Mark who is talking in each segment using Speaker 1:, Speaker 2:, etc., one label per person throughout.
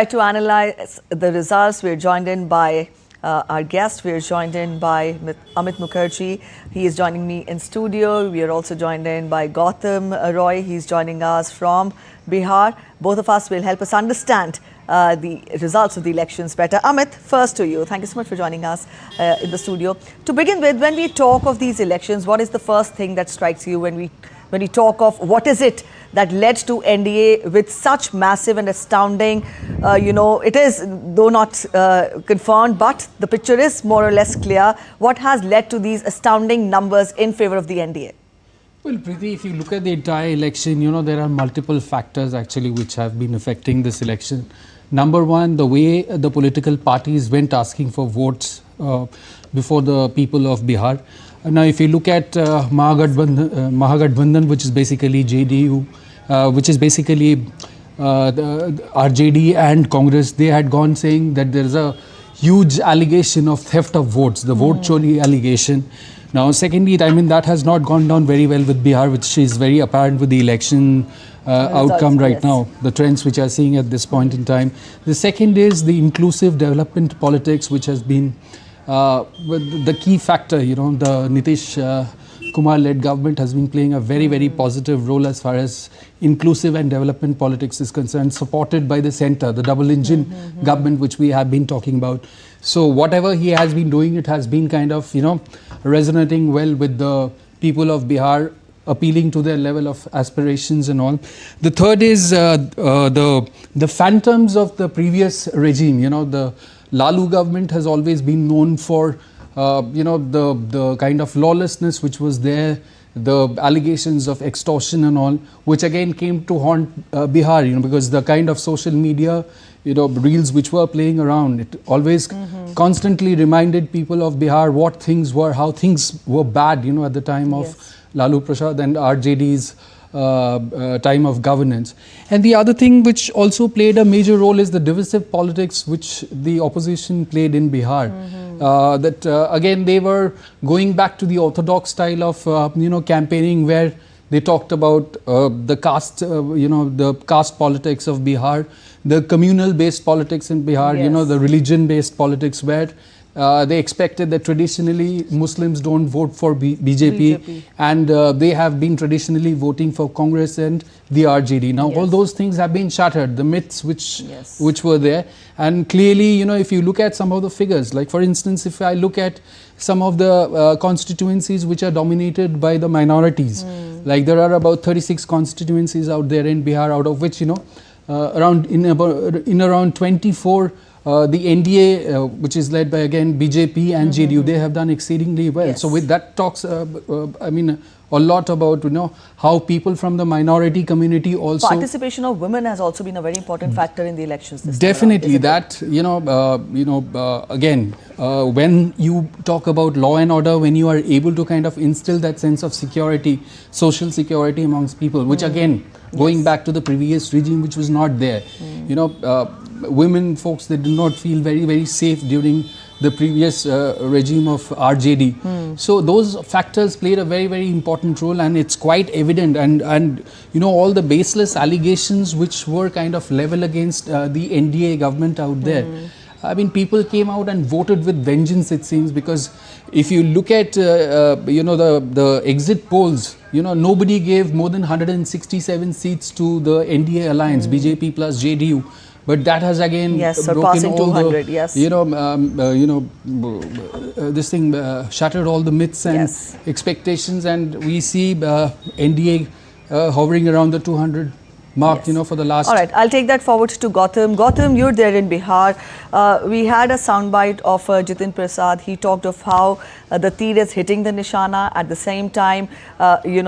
Speaker 1: To analyze the results, we're joined in by our guest. We're joined in by Amit Mukherjee. He is joining me in studio. We are also joined in by Gautam Roy. He's joining us from Bihar. Both of us will help us understand the results of the elections better. Amit, first to you. Thank you so much for joining us in the studio. To begin with, when we talk of these elections, what is the first thing that strikes you when we talk of what is it that led to NDA with such massive and astounding, it is though not confirmed, but the picture is more or less clear. What has led to these astounding numbers in favor of the NDA?
Speaker 2: Well, Preeti, if you look at the entire election, there are multiple factors actually which have been affecting this election. Number one, the way the political parties went asking for votes before the people of Bihar. Now, if you look at Mahagathbandhan, which is basically JDU, which is basically RJD and Congress, they had gone saying that there is a huge allegation of theft of votes, the vote chori allegation. Now, secondly, that has not gone down very well with Bihar, which is very apparent with the election outcome right now, the trends which are seeing at this point in time. The second is the inclusive development politics, which has been the key factor. The Nitish Kumar-led government has been playing a very, very positive role as far as inclusive and development politics is concerned, supported by the centre, the double engine government which we have been talking about. So whatever he has been doing, it has been kind of, resonating well with the people of Bihar, appealing to their level of aspirations and all. The third is the phantoms of the previous regime. The Lalu government has always been known for, the kind of lawlessness which was there, the allegations of extortion and all, which again came to haunt Bihar, because the kind of social media, reels which were playing around, it always constantly reminded people of Bihar what things were, how things were bad, at the time of Lalu Prasad and RJD's time of governance. And the other thing which also played a major role is the divisive politics which the opposition played in Bihar. Again, they were going back to the orthodox style of, campaigning, where they talked about the caste, the caste politics of Bihar, the communal-based politics in Bihar, the religion-based politics, where they expected that traditionally Muslims don't vote for BJP, and they have been traditionally voting for Congress and the RJD. Now, all those things have been shattered, the myths which were there. And clearly, if you look at some of the figures, like for instance, if I look at some of the constituencies which are dominated by the minorities, like there are about 36 constituencies out there in Bihar, out of which, around 24, the NDA, which is led by again BJP and JDU, they have done exceedingly well. So with that talks, a lot about how people from the minority community also.
Speaker 1: Participation of women has also been a very important factor in the elections.
Speaker 2: Definitely, that again, when you talk about law and order, when you are able to kind of instill that sense of security, social security amongst people, which again, going back to the previous regime, which was not there, women folks, they did not feel very, very safe during the previous regime of RJD. So those factors played a very, very important role, and it's quite evident. And all the baseless allegations which were kind of level against the NDA government out there. People came out and voted with vengeance, it seems, because if you look at, the exit polls, nobody gave more than 167 seats to the NDA alliance, BJP plus JDU. But that has again broken all 200, this thing shattered all the myths and expectations, and we see NDA hovering around the 200 mark, for the last.
Speaker 1: All right, I'll take that forward to Gautam. Gautam, you're there in Bihar. We had a soundbite of Jitin Prasad. He talked of how the tir is hitting the nishana. At the same time, he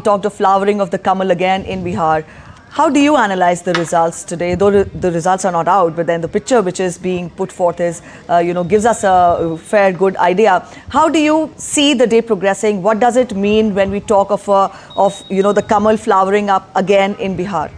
Speaker 1: talked of flowering of the Kamal again in Bihar. How do you analyze the results today? Though the results are not out, but then the picture which is being put forth is, gives us a fair, good idea. How do you see the day progressing? What does it mean when we talk of the Kamal flowering up again in Bihar?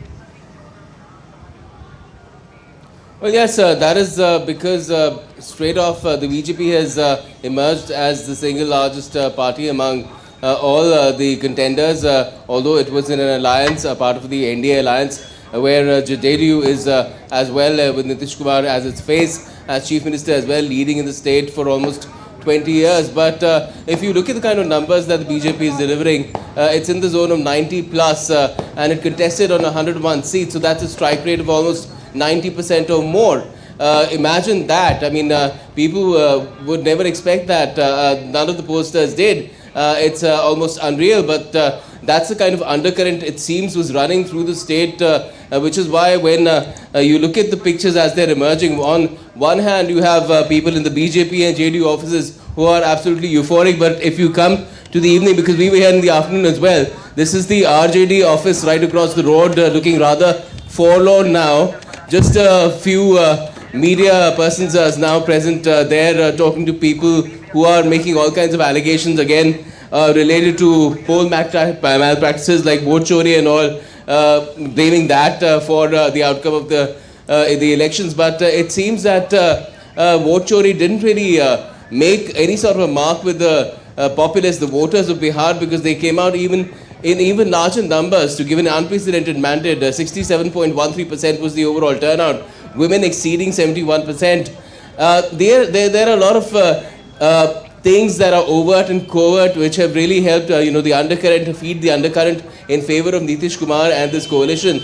Speaker 3: Well, yes, that is because straight off the BJP has emerged as the single largest party among all the contenders, although it was in an alliance, part of the NDA alliance. where JDU is as well with Nitish Kumar as its face, as Chief Minister as well, leading in the state for almost 20 years. But if you look at the kind of numbers that the BJP is delivering, it's in the zone of 90 plus, and it contested on 101 seats. So that's a strike rate of almost 90% or more. Imagine that. I mean, people would never expect that. None of the posters did. It's almost unreal, but that's the kind of undercurrent it seems was running through the state, which is why when you look at the pictures as they're emerging, on one hand you have people in the BJP and JDU offices who are absolutely euphoric, but if you come to the evening, because we were here in the afternoon as well, this is the RJD office right across the road, looking rather forlorn now. Just a few media persons are now present there, talking to people who are making all kinds of allegations again related to poll malpractices like vote chori and all, blaming that for the outcome of the elections. But it seems that vote chori didn't really make any sort of a mark with the populace, the voters of Bihar, because they came out in even larger numbers to give an unprecedented mandate. 67.13% was the overall turnout. Women exceeding 71%. There are a lot of things that are overt and covert which have really helped, the undercurrent, to feed the undercurrent in favor of Nitish Kumar and this coalition.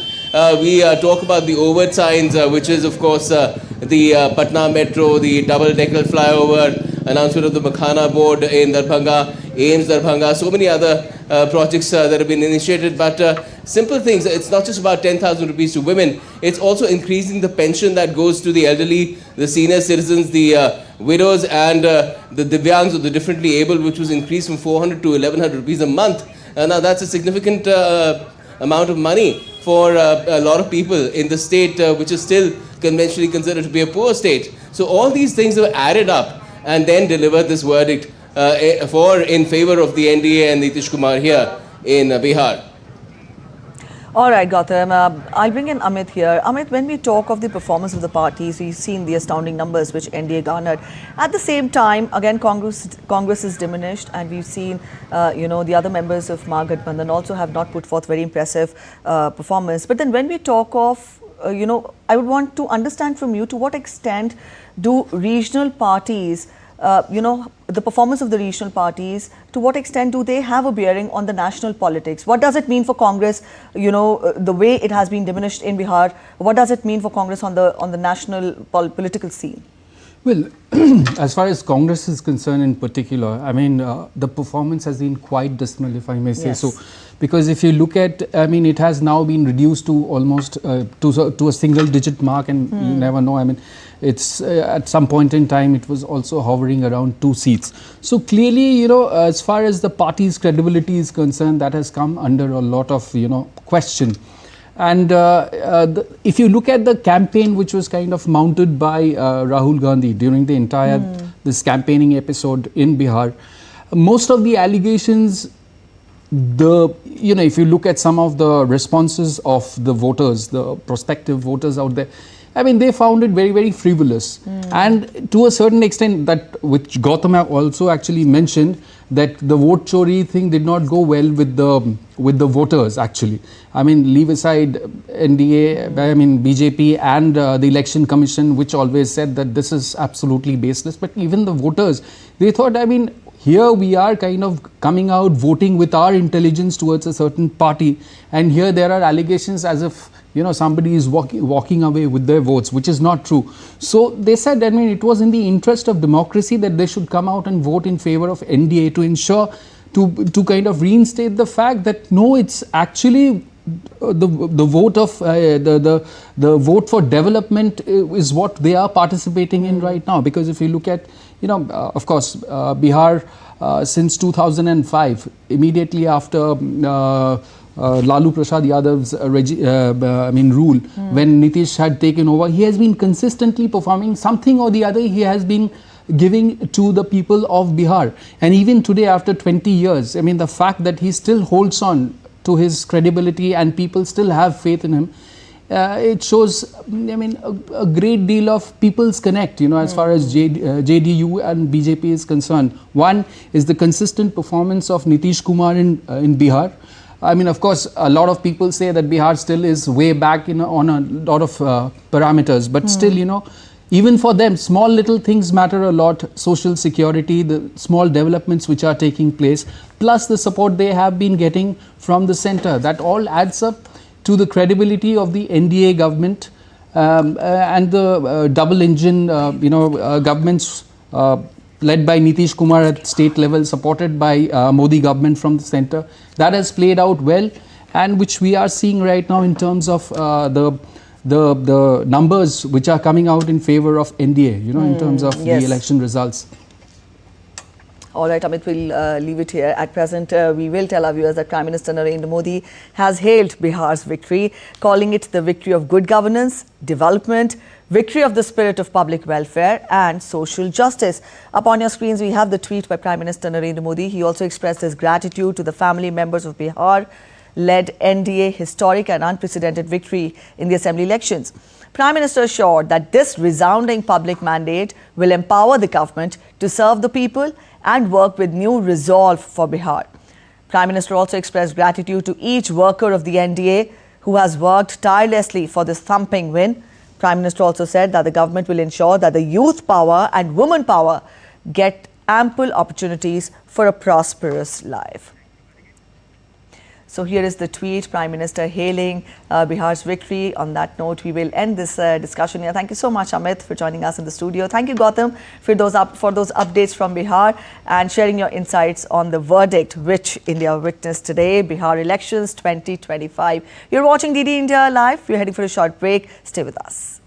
Speaker 3: We talk about the overt signs, which is of course the Patna Metro, the double-decker flyover, announcement of the Makhana board in Darbhanga, AIMS Darbhanga, so many other projects that have been initiated. But simple things, it's not just about 10,000 rupees to women, it's also increasing the pension that goes to the elderly, the senior citizens, the widows and the Divyangs or the differently abled, which was increased from 400 to 1,100 rupees a month. Now that's a significant amount of money for a lot of people in the state, which is still conventionally considered to be a poor state. So all these things have added up and then delivered this verdict in favor of the NDA and Nitish Kumar here in Bihar.
Speaker 1: All right, Gautam. I'll bring in Amit here. Amit, when we talk of the performance of the parties, we've seen the astounding numbers which NDA garnered. At the same time, again, Congress is diminished, and we've seen, the other members of Mahagathbandhan also have not put forth very impressive performance. But then when we talk of, I would want to understand from you, to what extent do regional parties, the performance of the regional parties, to what extent do they have a bearing on the national politics? What does it mean for Congress, the way it has been diminished in Bihar? What does it mean for Congress on the national political scene?
Speaker 2: Well, as far as Congress is concerned in particular, I mean, the performance has been quite dismal, if I may say so. Because if you look at, I mean, it has now been reduced to almost to a single digit mark, and you never know. I mean, it's at some point in time, it was also hovering around 2 seats. So clearly, as far as the party's credibility is concerned, that has come under a lot of, question. And if you look at the campaign which was kind of mounted by Rahul Gandhi during the entire this campaigning episode in Bihar, most of the allegations, if you look at some of the responses of the voters, the prospective voters out there, I mean, they found it very, very frivolous. And to a certain extent, that which Gautam also actually mentioned, that the vote chori thing did not go well with the voters actually. I mean, leave aside NDA, I mean BJP and the Election Commission, which always said that this is absolutely baseless. But even the voters, they thought, I mean, here we are kind of coming out voting with our intelligence towards a certain party, and here there are allegations as if somebody is walking away with their votes, which is not true. So they said, I mean, it was in the interest of democracy that they should come out and vote in favor of NDA to ensure, to kind of reinstate the fact that no, it's actually the vote of the vote for development is what they are participating in right now. Because if you look at, of course, Bihar since 2005, immediately after Lalu Prasad Yadav's rule, when Nitish had taken over, he has been consistently performing something or the other. He has been giving to the people of Bihar. And even today, after 20 years, I mean, the fact that he still holds on to his credibility and people still have faith in him, it shows, I mean, a great deal of people's connect, as far as JDU and BJP is concerned. One is the consistent performance of Nitish Kumar in Bihar. I mean, of course, a lot of people say that Bihar still is way back on a lot of parameters, but still, even for them, small little things matter a lot. Social security, the small developments which are taking place, plus the support they have been getting from the center. That all adds up to the credibility of the NDA government and the double engine, governments led by Nitish Kumar at state level, supported by Modi government from the center. That has played out well, and which we are seeing right now in terms of the numbers which are coming out in favor of NDA, in terms of the election results.
Speaker 1: All right, Amit, we'll leave it here. At present, we will tell our viewers that Prime Minister Narendra Modi has hailed Bihar's victory, calling it the victory of good governance, development, victory of the spirit of public welfare and social justice. Up on your screens, we have the tweet by Prime Minister Narendra Modi. He also expressed his gratitude to the family members of Bihar-led NDA historic and unprecedented victory in the assembly elections. Prime Minister assured that this resounding public mandate will empower the government to serve the people and work with new resolve for Bihar. Prime Minister also expressed gratitude to each worker of the NDA who has worked tirelessly for this thumping win. Prime Minister also said that the government will ensure that the youth power and women power get ample opportunities for a prosperous life. So here is the tweet, Prime Minister hailing Bihar's victory. On that note, we will end this discussion here. Thank you so much, Amit, for joining us in the studio. Thank you, Gautam, for those updates from Bihar and sharing your insights on the verdict which India witnessed today, Bihar elections 2025. You're watching DD India Live. We're heading for a short break. Stay with us.